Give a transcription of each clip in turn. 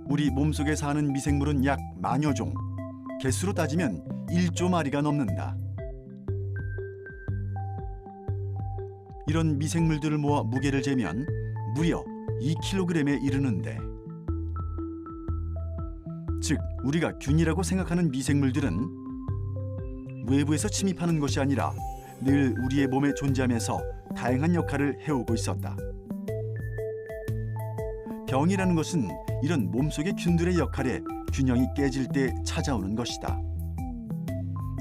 우리 몸속에 사는 미생물은 약 만여 종, 개수로 따지면 1조 마리가 넘는다. 이런 미생물들을 모아 무게를 재면 무려 2kg에 이르는데, 즉 우리가 균이라고 생각하는 미생물들은 외부에서 침입하는 것이 아니라 늘 우리의 몸에 존재하면서 다양한 역할을 해오고 있었다. 병이라는 것은 이런 몸속의 균들의 역할에 균형이 깨질 때 찾아오는 것이다.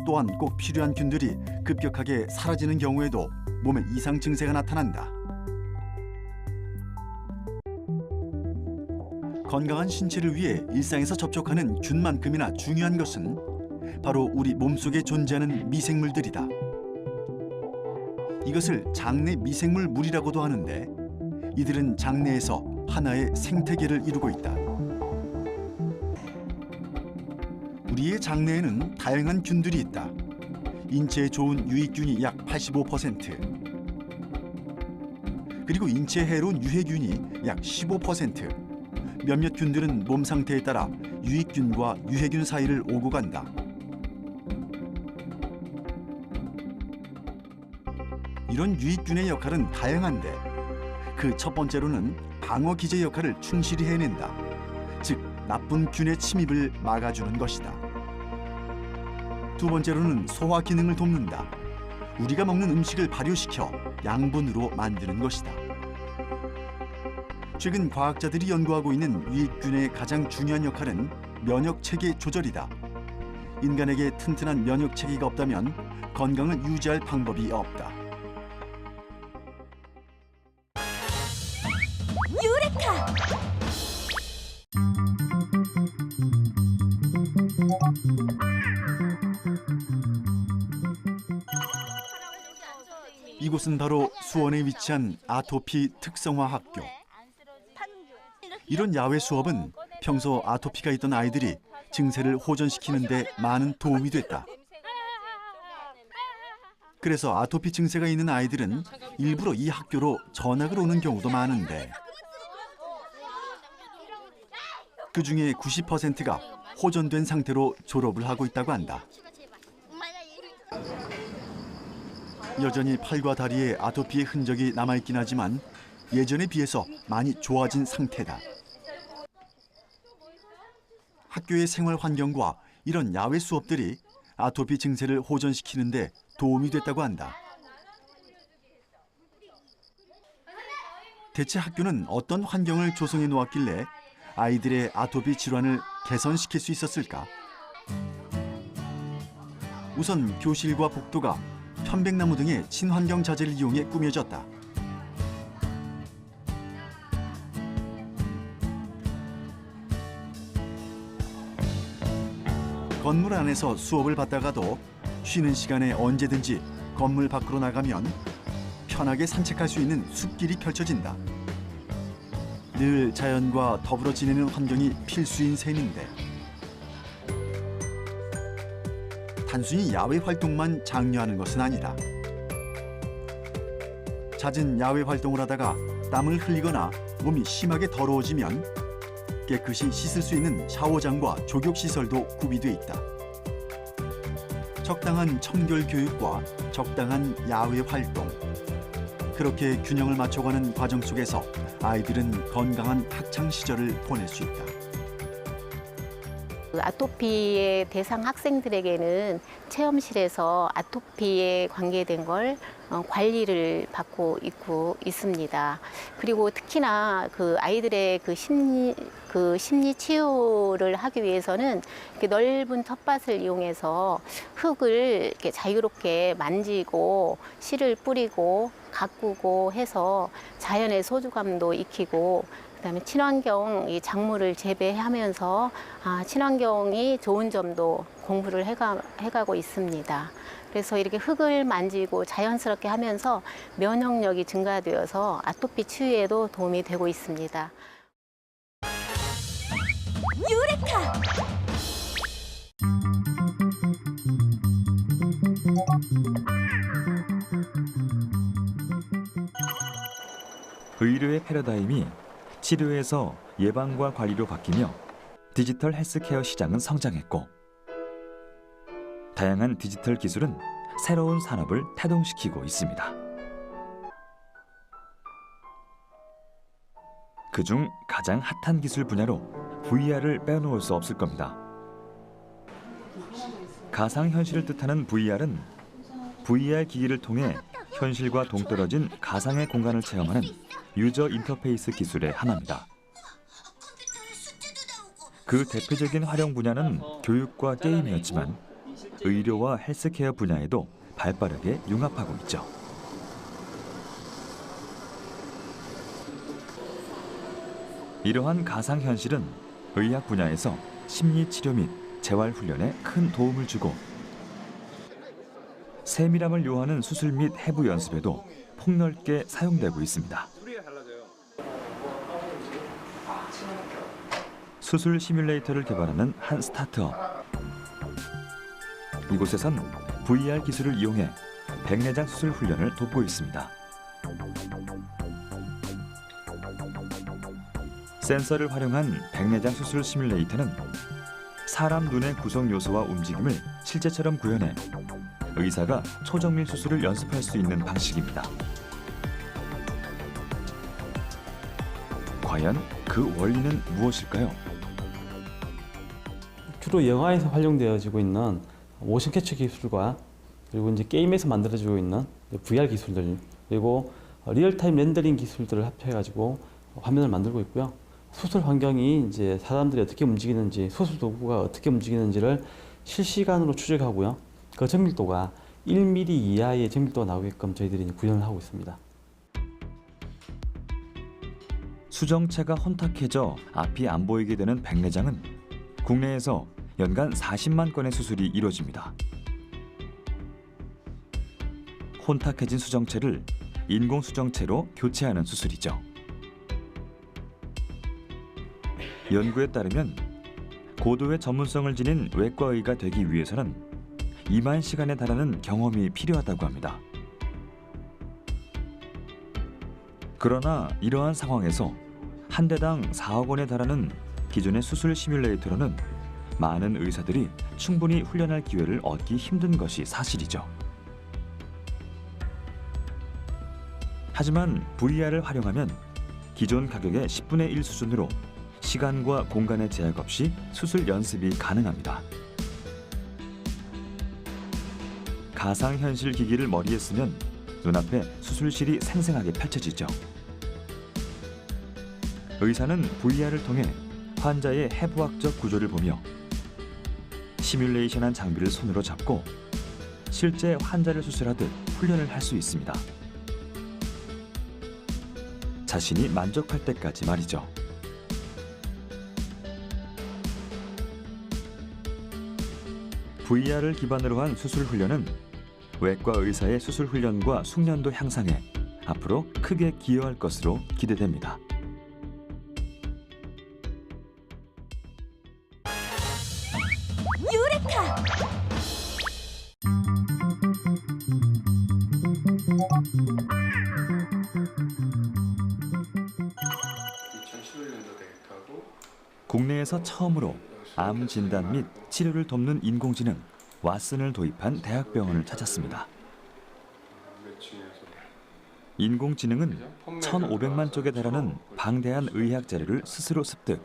또한 꼭 필요한 균들이 급격하게 사라지는 경우에도 몸에 이상 증세가 나타난다. 건강한 신체를 위해 일상에서 접촉하는 균만큼이나 중요한 것은 바로 우리 몸속에 존재하는 미생물들이다. 이것을 장내 미생물물이라고도 하는데, 이들은 장내에서 하나의 생태계를 이루고 있다. 우리의 장내에는 다양한 균들이 있다. 인체에 좋은 유익균이 약 85%, 그리고 인체에 해로운 유해균이 약 15%, 몇몇 균들은 몸 상태에 따라 유익균과 유해균 사이를 오고 간다. 이런 유익균의 역할은 다양한데, 그 첫 번째로는 방어 기제 역할을 충실히 해낸다. 즉, 나쁜 균의 침입을 막아주는 것이다. 두 번째로는 소화 기능을 돕는다. 우리가 먹는 음식을 발효시켜 양분으로 만드는 것이다. 최근 과학자들이 연구하고 있는 유익균의 가장 중요한 역할은 면역 체계 조절이다. 인간에게 튼튼한 면역 체계가 없다면 건강을 유지할 방법이 없다. 유레카! 이곳은 바로 수원에 위치한 아토피 특성화 학교. 이런 야외 수업은 평소 아토피가 있던 아이들이 증세를 호전시키는 데 많은 도움이 됐다. 그래서 아토피 증세가 있는 아이들은 일부러 이 학교로 전학을 오는 경우도 많은데, 그중에 90%가 호전된 상태로 졸업을 하고 있다고 한다. 여전히 팔과 다리에 아토피의 흔적이 남아있긴 하지만 예전에 비해서 많이 좋아진 상태다. 학교의 생활 환경과 이런 야외 수업들이 아토피 증세를 호전시키는 데 도움이 됐다고 한다. 대체 학교는 어떤 환경을 조성해 놓았길래 아이들의 아토피 질환을 개선시킬 수 있었을까? 우선 교실과 복도가 편백나무 등의 친환경 자재를 이용해 꾸며졌다. 건물 안에서 수업을 받다가도 쉬는 시간에 언제든지 건물 밖으로 나가면 편하게 산책할 수 있는 숲길이 펼쳐진다. 늘 자연과 더불어 지내는 환경이 필수인 셈인데, 단순히 야외 활동만 장려하는 것은 아니다. 잦은 야외 활동을 하다가 땀을 흘리거나 몸이 심하게 더러워지면 깨끗이 씻을 수 있는 샤워장과 조격시설도 구비돼 있다. 적당한 청결 교육과 적당한 야외 활동, 그렇게 균형을 맞춰가는 과정 속에서 아이들은 건강한 학창 시절을 보낼 수 있다. 아토피의 대상 학생들에게는 체험실에서 아토피에 관계된 걸 관리를 받고 있습니다. 그리고 특히나 그 아이들의 그 심리 치유를 하기 위해서는 이렇게 넓은 텃밭을 이용해서 흙을 이렇게 자유롭게 만지고 씨를 뿌리고 가꾸고 해서 자연의 소중함도 익히고, 그다음에 친환경 이 작물을 재배하면서 친환경이 좋은 점도 공부를 해가고 있습니다. 그래서 이렇게 흙을 만지고 자연스럽게 하면서 면역력이 증가되어서 아토피 치유에도 도움이 되고 있습니다. 유레카! 의료의 패러다임이 치료에서 예방과 관리로 바뀌며 디지털 헬스케어 시장은 성장했고 다양한 디지털 기술은 새로운 산업을 태동시키고 있습니다. 그중 가장 핫한 기술 분야로 VR을 빼놓을 수 없을 겁니다. 가상현실을 뜻하는 VR은 VR 기기를 통해 현실과 동떨어진 가상의 공간을 체험하는 유저 인터페이스 기술의 하나입니다. 그 대표적인 활용 분야는 교육과 게임이었지만 의료와 헬스케어 분야에도 발빠르게 융합하고 있죠. 이러한 가상현실은 의학 분야에서 심리치료 및 재활훈련에 큰 도움을 주고 세밀함을 요하는 수술 및 해부 연습에도 폭넓게 사용되고 있습니다. 수술 시뮬레이터를 개발하는 한 스타트업. 이곳에선 VR 기술을 이용해 백내장 수술 훈련을 돕고 있습니다. 센서를 활용한 백내장 수술 시뮬레이터는 사람 눈의 구성 요소와 움직임을 실제처럼 구현해 의사가 초정밀 수술을 연습할 수 있는 방식입니다. 과연 그 원리는 무엇일까요? 주로 영화에서 활용되어지고 있는 모션 캡처 기술과 그리고 이제 게임에서 만들어지고 있는 VR 기술들 그리고 리얼타임 렌더링 기술들을 합해가지고 화면을 만들고 있고요. 수술 환경이 이제 사람들이 어떻게 움직이는지, 수술 도구가 어떻게 움직이는지를 실시간으로 추적하고요. 그 정밀도가 1mm 이하의 정밀도가 나오게끔 저희들이 구현을 하고 있습니다. 수정체가 혼탁해져 앞이 안 보이게 되는 백내장은 국내에서 연간 40만 건의 수술이 이루어집니다. 혼탁해진 수정체를 인공수정체로 교체하는 수술이죠. 연구에 따르면 고도의 전문성을 지닌 외과의가 되기 위해서는 2만 시간에 달하는 경험이 필요하다고 합니다. 그러나 이러한 상황에서 한 대당 4억 원에 달하는 기존의 수술 시뮬레이터로는 많은 의사들이 충분히 훈련할 기회를 얻기 힘든 것이 사실이죠. 하지만 VR을 활용하면 기존 가격의 10분의 1 수준으로 시간과 공간의 제약 없이 수술 연습이 가능합니다. 가상현실 기기를 머리에 쓰면 눈앞에 수술실이 생생하게 펼쳐지죠. 의사는 VR을 통해 환자의 해부학적 구조를 보며 시뮬레이션한 장비를 손으로 잡고 실제 환자를 수술하듯 훈련을 할 수 있습니다. 자신이 만족할 때까지 말이죠. VR을 기반으로 한 수술 훈련은 외과 의사의 수술 훈련과 숙련도 향상에 앞으로 크게 기여할 것으로 기대됩니다. 유레카! 국내에서 처음으로 암 진단 및 치료를 돕는 인공지능 왓슨을 도입한 대학병원을 찾았습니다. 인공지능은 1,500만 쪽에 달하는 방대한 의학 자료를 스스로 습득,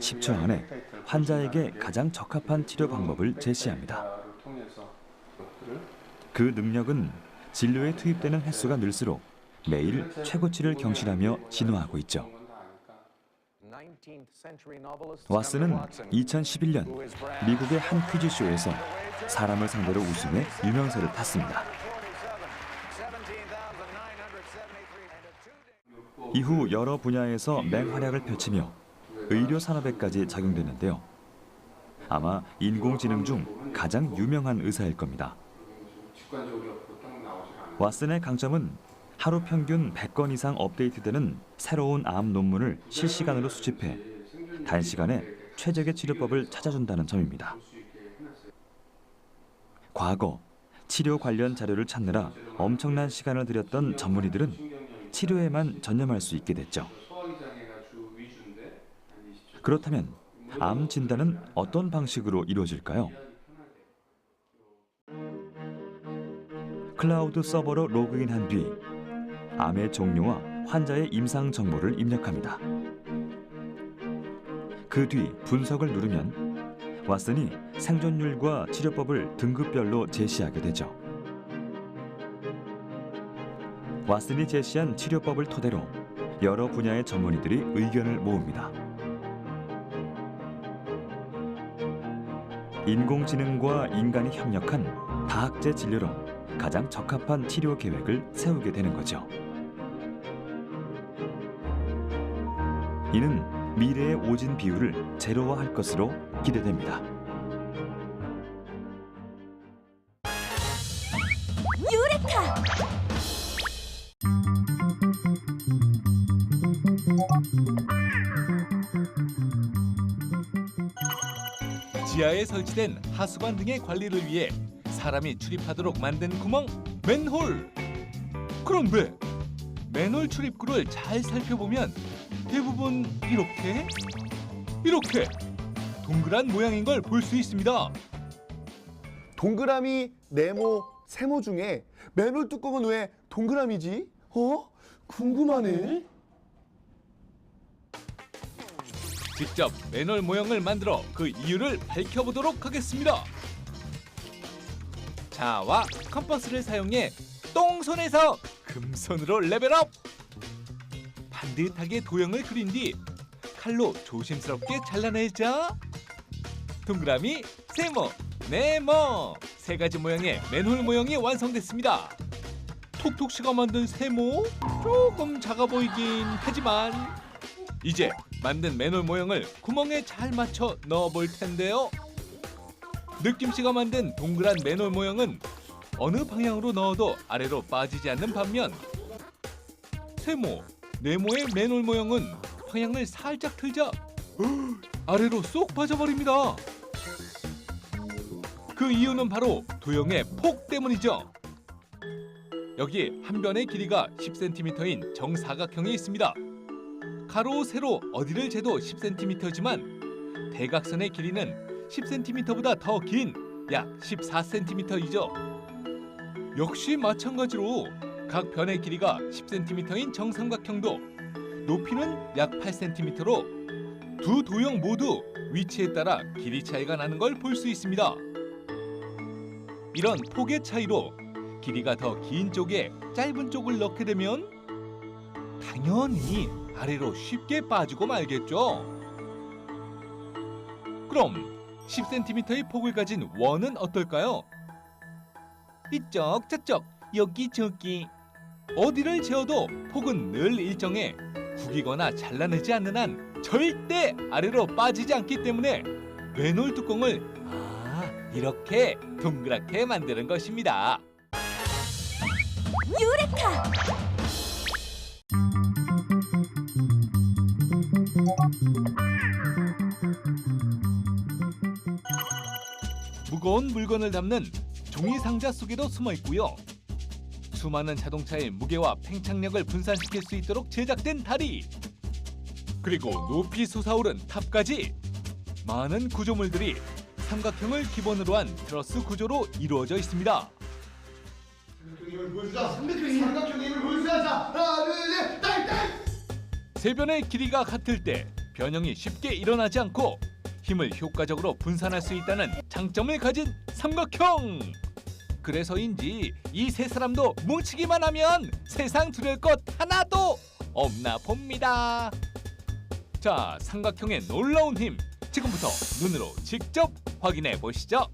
10초 안에 환자에게 가장 적합한 치료 방법을 제시합니다. 그 능력은 진료에 투입되는 횟수가 늘수록 매일 최고치를 경신하며 진화하고 있죠. 왓슨은 2011년 미국의 한 퀴즈쇼에서 사람을 상대로 우승해 유명세를 탔습니다. 이후 여러 분야에서 맹활약을 펼치며 의료 산업에까지 적용됐는데요. 아마 인공지능 중 가장 유명한 의사일 겁니다. 왓슨의 강점은 하루 평균 100건 이상 업데이트되는 새로운 암 논문을 실시간으로 수집해 단시간에 최적의 치료법을 찾아준다는 점입니다. 과거 치료 관련 자료를 찾느라 엄청난 시간을 들였던 전문의들은 치료에만 전념할 수 있게 됐죠. 그렇다면 암 진단은 어떤 방식으로 이루어질까요? 클라우드 서버로 로그인한 뒤 암의 종류와 환자의 임상 정보를 입력합니다. 그 뒤 분석을 누르면 왓슨이 생존율과 치료법을 등급별로 제시하게 되죠. 왓슨이 제시한 치료법을 토대로 여러 분야의 전문의들이 의견을 모읍니다. 인공지능과 인간이 협력한 다학제 진료로 가장 적합한 치료 계획을 세우게 되는 거죠. 이는 미래의 오진 비율을 제로화할 것으로 기대됩니다. 유레카! 지하에 설치된 하수관 등의 관리를 위해 사람이 출입하도록 만든 구멍, 맨홀. 그런데 맨홀 출입구를 잘 살펴보면 대부분 이렇게 동그란 모양인 걸 볼 수 있습니다. 동그라미, 네모, 세모 중에 맨홀 뚜껑은 왜 동그라미지? 궁금하네. 직접 맨홀 모형을 만들어 그 이유를 밝혀보도록 하겠습니다. 자와 컴퍼스를 사용해 똥손에서 금손으로 레벨업! 반듯하게 도형을 그린 뒤 칼로 조심스럽게 잘라내자 동그라미, 세모, 네모 세 가지 모양의 맨홀 모형이 완성됐습니다. 톡톡 씨가 만든 세모 조금 작아 보이긴 하지만 이제 만든 맨홀 모형을 구멍에 잘 맞춰 넣어볼 텐데요. 느낌 씨가 만든 동그란 맨홀 모형은 어느 방향으로 넣어도 아래로 빠지지 않는 반면 세모, 네모의 맨홀 모형은 방향을 살짝 틀자 아래로 쏙 빠져버립니다. 그 이유는 바로 도형의 폭 때문이죠. 여기 한 변의 길이가 10cm인 정사각형이 있습니다. 가로, 세로 어디를 재도 10cm지만 대각선의 길이는 10cm보다 더 긴 약 14cm이죠. 역시 마찬가지로 각 변의 길이가 10cm인 정삼각형도 높이는 약 8cm로 두 도형 모두 위치에 따라 길이 차이가 나는 걸 볼 수 있습니다. 이런 폭의 차이로 길이가 더 긴 쪽에 짧은 쪽을 넣게 되면 당연히 아래로 쉽게 빠지고 말겠죠. 그럼 10cm의 폭을 가진 원은 어떨까요? 이쪽 저쪽 여기 저기 어디를 재어도 폭은 늘 일정해 구기거나 잘라내지 않는 한 절대 아래로 빠지지 않기 때문에 맨홀 뚜껑을 이렇게 동그랗게 만드는 것입니다. 유레카! 무거운 물건을 담는 종이 상자 속에도 숨어 있고요. 수많은 자동차의 무게와 팽창력을 분산시킬 수 있도록 제작된 다리. 그리고 높이 솟아오른 탑까지 많은 구조물들이 삼각형을 기본으로 한 트러스 구조로 이루어져 있습니다. 삼각형의 힘을 보여주자. 하나, 둘, 셋, 딸! 세 변의 길이가 같을 때 변형이 쉽게 일어나지 않고 힘을 효과적으로 분산할 수 있다는 장점을 가진 삼각형. 그래서인지 이 세 사람도 뭉치기만 하면 세상 두려울 것 하나도 없나 봅니다. 자, 삼각형의 놀라운 힘 지금부터 눈으로 직접 확인해 보시죠.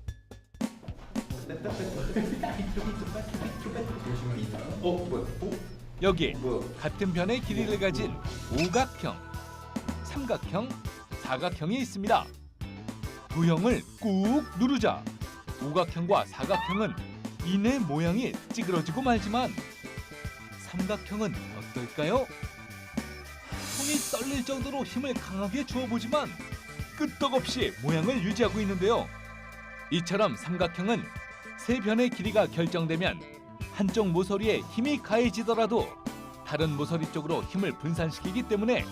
여기 같은 변의 길이를 가진 오각형, 삼각형, 사각형이 있습니다. 도형을 꾹 누르자 오각형과 사각형은 이내 모양이 찌그러지고 말지만 삼각형은 어떨까요? 손이 떨릴 정도로 힘을 강하게 주어보지만 끄떡없이 모양을 유지하고 있는데요. 이처럼 삼각형은 새 변의 길이가 결정되면 한쪽 모서리에 힘이 가해지더라도 다른 모서리 쪽으로 힘을 분산시키기 때문에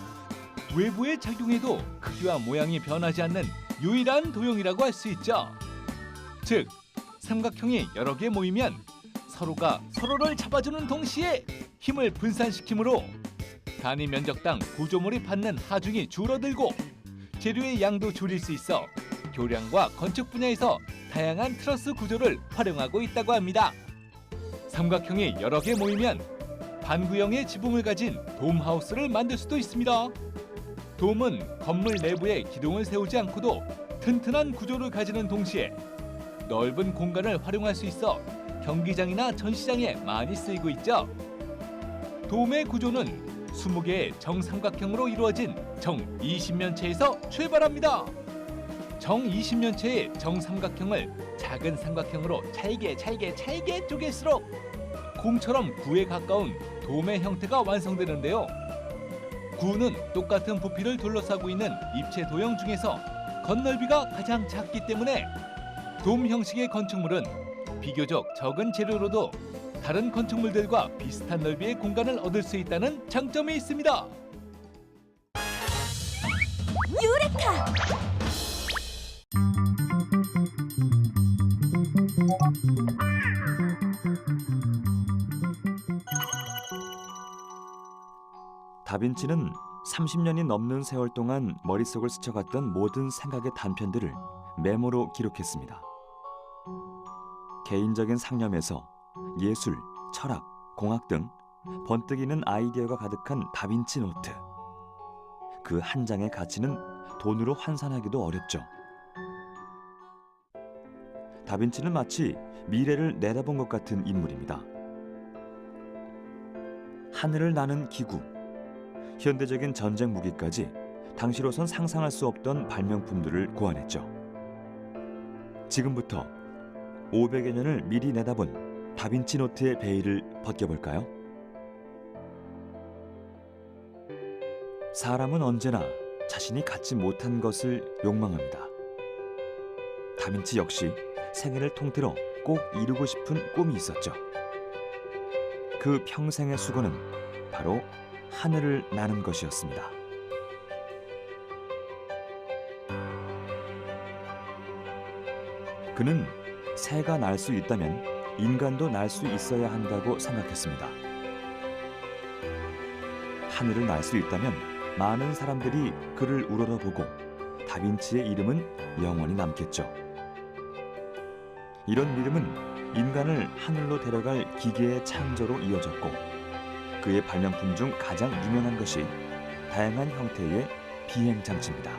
외부에 작용해도 크기와 모양이 변하지 않는 유일한 도형이라고 할 수 있죠. 즉, 삼각형이 여러 개 모이면 서로가 서로를 잡아주는 동시에 힘을 분산시키므로 단위 면적당 구조물이 받는 하중이 줄어들고 재료의 양도 줄일 수 있어 교량과 건축 분야에서 다양한 트러스 구조를 활용하고 있다고 합니다. 삼각형이 여러 개 모이면 반구형의 지붕을 가진 돔하우스를 만들 수도 있습니다. 돔은 건물 내부에 기둥을 세우지 않고도 튼튼한 구조를 가지는 동시에 넓은 공간을 활용할 수 있어 경기장이나 전시장에 많이 쓰이고 있죠. 돔의 구조는 20개의 정삼각형으로 이루어진 정20면체에서 출발합니다. 정20면체의 정삼각형을 작은 삼각형으로 잘게 쪼갤수록 콩처럼 구에 가까운 돔의 형태가 완성되는데요. 구는 똑같은 부피를 둘러싸고 있는 입체 도형 중에서 건널비가 가장 작기 때문에 돔 형식의 건축물은 비교적 적은 재료로도 다른 건축물들과 비슷한 넓이의 공간을 얻을 수 있다는 장점이 있습니다. 유레카. 다빈치는 30년이 넘는 세월 동안 머릿속을 스쳐갔던 모든 생각의 단편들을 메모로 기록했습니다. 개인적인 상념에서 예술, 철학, 공학 등 번뜩이는 아이디어가 가득한 다빈치 노트. 그 한 장의 가치는 돈으로 환산하기도 어렵죠. 다빈치는 마치 미래를 내다본 것 같은 인물입니다. 하늘을 나는 기구, 현대적인 전쟁 무기까지 당시로선 상상할 수 없던 발명품들을 고안했죠. 지금부터 500여 년을 미리 내다본 다빈치 노트의 베일을 벗겨볼까요? 사람은 언제나 자신이 갖지 못한 것을 욕망합니다. 다빈치 역시 생애를 통틀어 꼭 이루고 싶은 꿈이 있었죠. 그 평생의 수고는 바로 하늘을 나는 것이었습니다. 그는 새가 날 수 있다면 인간도 날 수 있어야 한다고 생각했습니다. 하늘을 날 수 있다면 많은 사람들이 그를 우러러보고 다빈치의 이름은 영원히 남겠죠. 이런 믿음은 인간을 하늘로 데려갈 기계의 창조로 이어졌고, 그의 발명품 중 가장 유명한 것이 다양한 형태의 비행 장치입니다.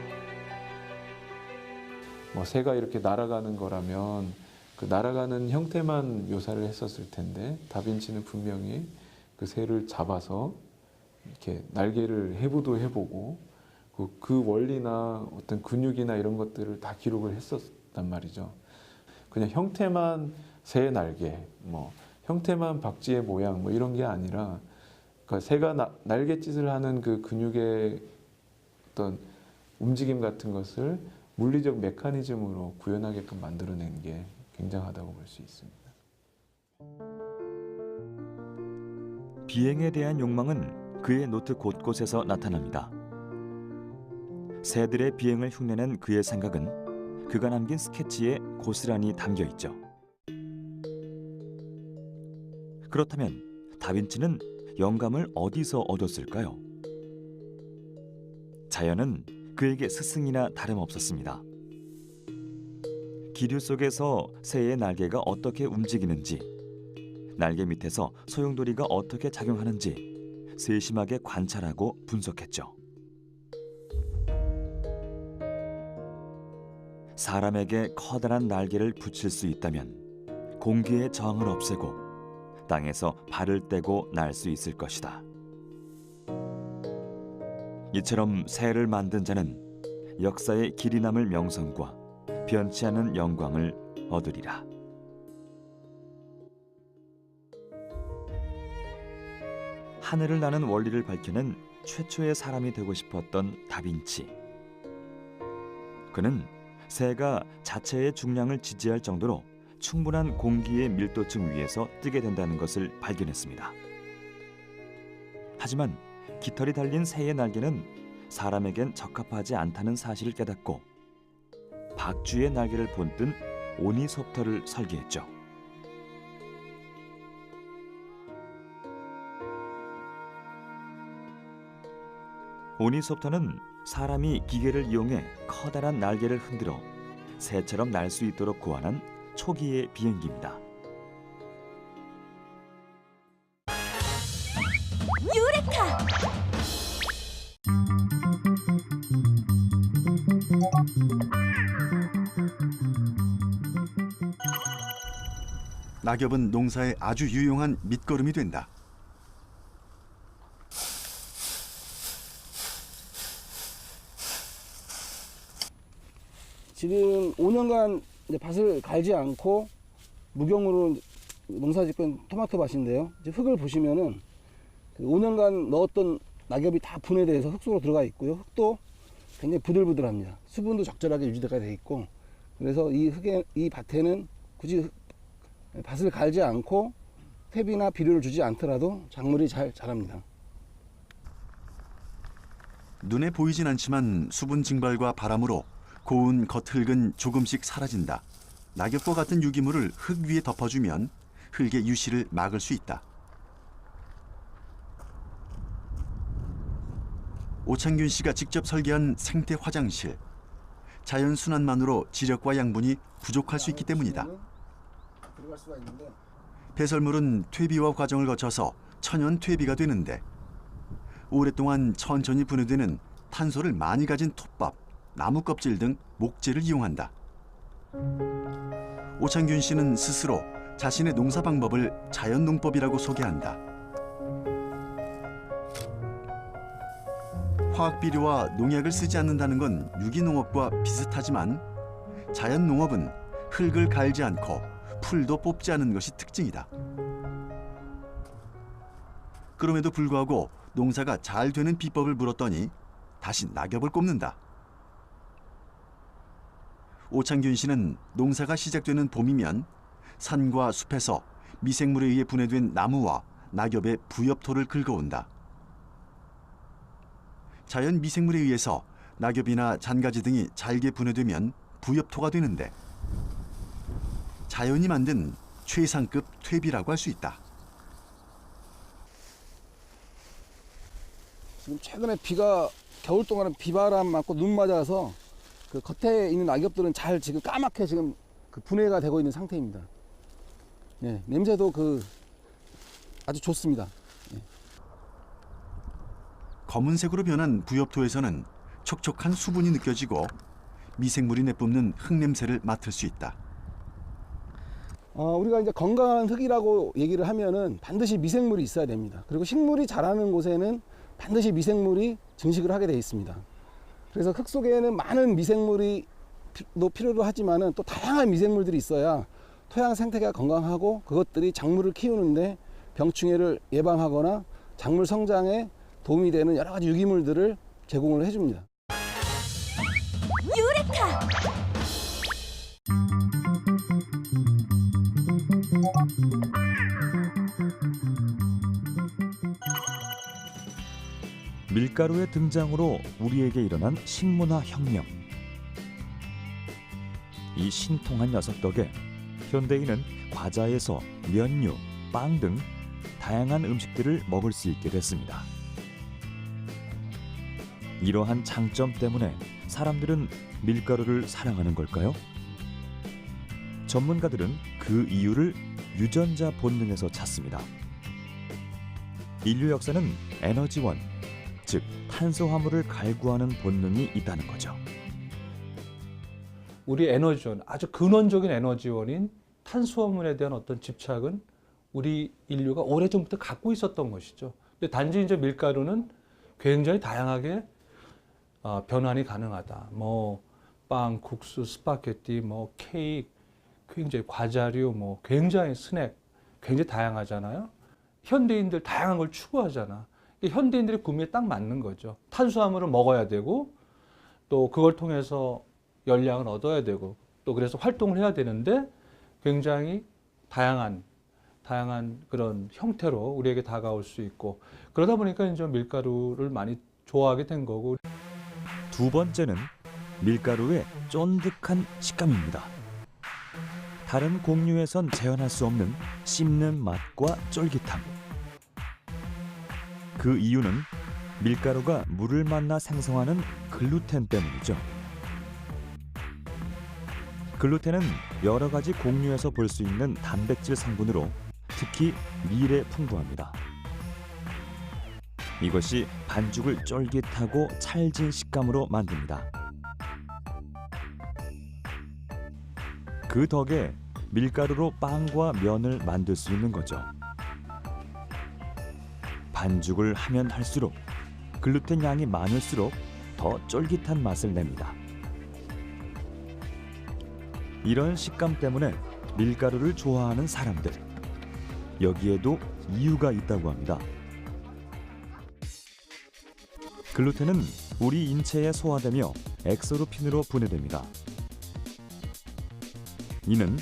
새가 이렇게 날아가는 거라면 그 날아가는 형태만 묘사를 했었을 텐데, 다빈치는 분명히 그 새를 잡아서 이렇게 날개를 해부도 해보고 그 원리나 어떤 근육이나 이런 것들을 다 기록을 했었단 말이죠. 그냥 형태만 새의 날개, 형태만 박쥐의 모양 이런 게 아니라, 그러니까 새가 날갯짓을 하는 그 근육의 어떤 움직임 같은 것을 물리적 메커니즘으로 구현하게끔 만들어낸 게 굉장하다고 볼 수 있습니다. 비행에 대한 욕망은 그의 노트 곳곳에서 나타납니다. 새들의 비행을 흉내낸 그의 생각은 그가 남긴 스케치에 고스란히 담겨 있죠. 그렇다면 다빈치는 영감을 어디서 얻었을까요? 자연은 그에게 스승이나 다름없었습니다. 기류 속에서 새의 날개가 어떻게 움직이는지, 날개 밑에서 소용돌이가 어떻게 작용하는지 세심하게 관찰하고 분석했죠. 사람에게 커다란 날개를 붙일 수 있다면 공기의 저항을 없애고 땅에서 발을 떼고 날 수 있을 것이다. 이처럼 새를 만든 자는 역사의 길이 남을 명성과 변치 않은 영광을 얻으리라. 하늘을 나는 원리를 밝혀낸 최초의 사람이 되고 싶었던 다빈치. 그는 새가 자체의 중량을 지지할 정도로 충분한 공기의 밀도층 위에서 뜨게 된다는 것을 발견했습니다. 하지만 깃털이 달린 새의 날개는 사람에겐 적합하지 않다는 사실을 깨닫고 박쥐의 날개를 본뜬 오니소프터를 설계했죠. 오니소프터는 사람이 기계를 이용해 커다란 날개를 흔들어 새처럼 날 수 있도록 고안한 초기의 비행기입니다. 유레카! 낙엽은 농사에 아주 유용한 밑거름이 된다. 지금 5년간 이제 밭을 갈지 않고 무경으로 농사짓건 토마토 밭인데요. 이제 흙을 보시면은 그 5년간 넣었던 낙엽이 다 분해돼서 흙 속으로 들어가 있고요. 흙도 굉장히 부들부들합니다. 수분도 적절하게 유지가 돼 있고, 그래서 이 밭에는 굳이 밭을 갈지 않고 퇴비나 비료를 주지 않더라도 작물이 잘 자랍니다. 눈에 보이진 않지만 수분 증발과 바람으로 고운 겉흙은 조금씩 사라진다. 낙엽과 같은 유기물을 흙 위에 덮어주면 흙의 유실을 막을 수 있다. 오창균 씨가 직접 설계한 생태 화장실. 자연 순환만으로 지력과 양분이 부족할 수 있기 때문이다. 들어갈 수가 있는데 배설물은 퇴비화 과정을 거쳐서 천연 퇴비가 되는데 오랫동안 천천히 분해되는 탄소를 많이 가진 톱밥, 나무 껍질 등 목재를 이용한다. 오창균 씨는 스스로 자신의 농사 방법을 자연농법이라고 소개한다. 화학비료와 농약을 쓰지 않는다는 건 유기농업과 비슷하지만 자연농업은 흙을 갈지 않고 풀도 뽑지 않은 것이 특징이다. 그럼에도 불구하고 농사가 잘 되는 비법을 물었더니 다시 낙엽을 꼽는다. 오창균 씨는 농사가 시작되는 봄이면 산과 숲에서 미생물에 의해 분해된 나무와 낙엽의 부엽토를 긁어온다. 자연 미생물에 의해서 낙엽이나 잔가지 등이 잘게 분해되면 부엽토가 되는데 자연이 만든 최상급 퇴비라고 할 수 있다. 지금 최근에 겨울 동안은 비바람 맞고 눈 맞아서 그 겉에 있는 낙엽들은 잘 지금 까맣게 지금 그 분해가 되고 있는 상태입니다. 네, 냄새도 아주 좋습니다. 네. 검은색으로 변한 부엽토에서는 촉촉한 수분이 느껴지고 미생물이 내뿜는 흙냄새를 맡을 수 있다. 우리가 이제 건강한 흙이라고 얘기를 하면은 반드시 미생물이 있어야 됩니다. 그리고 식물이 자라는 곳에는 반드시 미생물이 증식을 하게 되어 있습니다. 그래서 흙 속에는 많은 미생물이 필요로 하지만은 또 다양한 미생물들이 있어야 토양 생태계가 건강하고 그것들이 작물을 키우는데 병충해를 예방하거나 작물 성장에 도움이 되는 여러 가지 유기물들을 제공을 해줍니다. 유레카! 밀가루의 등장으로 우리에게 일어난 식문화 혁명. 이 신통한 녀석 덕에 현대인은 과자에서 면류, 빵 등 다양한 음식들을 먹을 수 있게 됐습니다. 이러한 장점 때문에 사람들은 밀가루를 사랑하는 걸까요? 전문가들은 그 이유를 유전자 본능에서 찾습니다. 인류 역사는 에너지원, 즉 탄수화물을 갈구하는 본능이 있다는 거죠. 우리 에너지원, 아주 근원적인 에너지원인 탄수화물에 대한 어떤 집착은 우리 인류가 오래전부터 갖고 있었던 것이죠. 근데 단지 이제 밀가루는 굉장히 다양하게 변환이 가능하다. 뭐 빵, 국수, 스파게티, 뭐 케이크, 굉장히 과자류, 뭐 굉장히 스낵, 굉장히 다양하잖아요. 현대인들 다양한 걸 추구하잖아. 현대인들의 구미에 딱 맞는 거죠. 탄수화물을 먹어야 되고 또 그걸 통해서 열량을 얻어야 되고 또 그래서 활동을 해야 되는데 굉장히 다양한 그런 형태로 우리에게 다가올 수 있고, 그러다 보니까 이제 밀가루를 많이 좋아하게 된 거고. 두 번째는 밀가루의 쫀득한 식감입니다. 다른 곡류에선 재현할 수 없는 씹는 맛과 쫄깃함. 그 이유는 밀가루가 물을 만나 생성하는 글루텐 때문이죠. 글루텐은 여러 가지 곡류에서 볼 수 있는 단백질 성분으로 특히 밀에 풍부합니다. 이것이 반죽을 쫄깃하고 찰진 식감으로 만듭니다. 그 덕에 밀가루로 빵과 면을 만들 수 있는 거죠. 반죽을 하면 할수록 글루텐 양이 많을수록 더 쫄깃한 맛을 냅니다. 이런 식감 때문에 밀가루를 좋아하는 사람들, 여기에도 이유가 있다고 합니다. 글루텐은 우리 인체에 소화되며 엑소르핀으로 분해됩니다. 이는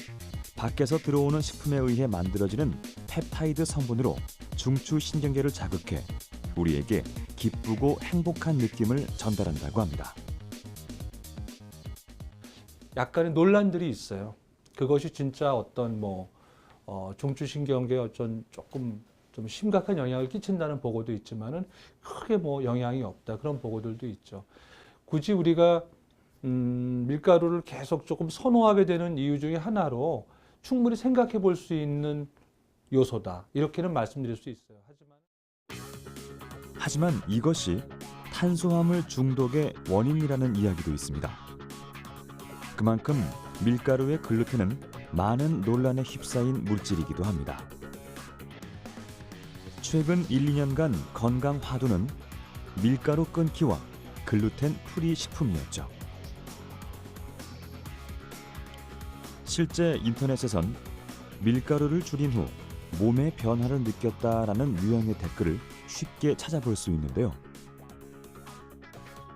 밖에서 들어오는 식품에 의해 만들어지는 펩타이드 성분으로 중추신경계를 자극해 우리에게 기쁘고 행복한 느낌을 전달한다고 합니다. 약간의 논란들이 있어요. 그것이 진짜 어떤 중추신경계에 어떤 조금 좀 심각한 영향을 끼친다는 보고도 있지만은 크게 영향이 없다, 그런 보고들도 있죠. 굳이 우리가 밀가루를 계속 조금 선호하게 되는 이유 중에 하나로 충분히 생각해 볼 수 있는 요소다, 이렇게는 말씀드릴 수 있어요. 하지만 이것이 탄수화물 중독의 원인이라는 이야기도 있습니다. 그만큼 밀가루의 글루텐은 많은 논란에 휩싸인 물질이기도 합니다. 최근 1, 2년간 건강 화두는 밀가루 끊기와 글루텐 프리 식품이었죠. 실제 인터넷에선 밀가루를 줄인 후 몸의 변화를 느꼈다라는 유형의 댓글을 쉽게 찾아볼 수 있는데요.